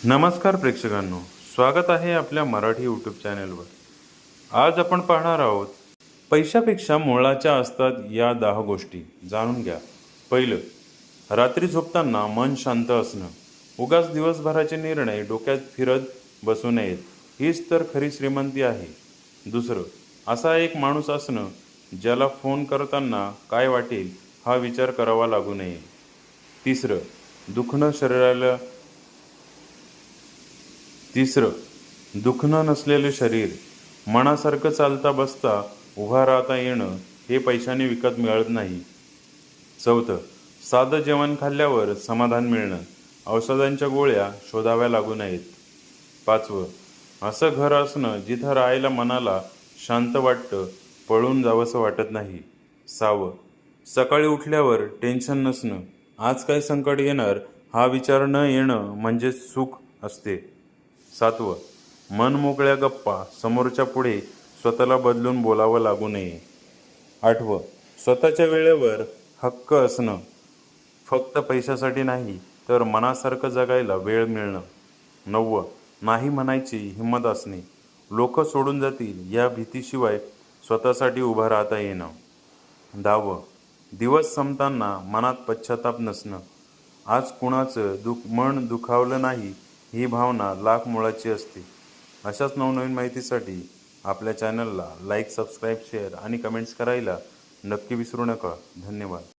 नमस्कार प्रेक्षकांनो, स्वागत आहे आपल्या मराठी यूट्यूब चॅनलवर। आज आपण पाहणार आहोत पैशापेक्षा मोलाच्या असतात या 10 गोष्टी जाणून घ्या। पहिलं, रात्री झोपताना मन शांत असणं। उगाच दिवसभराचे निर्णय डोक्यात फिरत बसू नयेत, हीच तर खरी श्रीमंती आहे। दुसरं, असा एक माणूस असणं ज्याला फोन करताना काय वाटेल हा विचार करावा लागू नये। तिसरं, दुखणं शरीराला तिसरं, दुखणं नसलेले शरीर, मनासारखं चालता बसता उभा राहता येणं हे पैशाने विकत मिळत नाही। चौथं, साधं जेवण खाल्ल्यावर समाधान मिळणं, औषधांच्या गोळ्या शोधाव्या लागू नयेत। पाचवं, असं घर असणं जिथं राहायला मनाला शांत वाटतं, पळून जावंसं वाटत नाही। सहावं, सकाळी उठल्यावर टेन्शन नसणं, आज काय संकट येणार हा विचार न येणं म्हणजे सुख असते। सातवं, मन मोकळ्या गप्पा, समोरच्या पुढे स्वतःला बदलून बोलावं लागू नये। आठवं, स्वतःच्या वेळेवर हक्क असणं, फक्त पैशासाठी नाही तर मनासारखं जगायला वेळ मिळणं। नववं, नाही म्हणायची हिंमत असणे, लोक सोडून जातील या भीतीशिवाय स्वतःसाठी उभं राहता येणं। 10वं, दिवस संपताना मनात पश्चाताप नसणं, आज कुणाचं मन दुखावलं नाही ही भावना लाख मोलाची असते। अशाच नवनवीन माहितीसाठी आपल्या चॅनलला लाईक, सबस्क्राईब, शेअर आणि कमेंट्स करायला नक्की विसरू नका। धन्यवाद।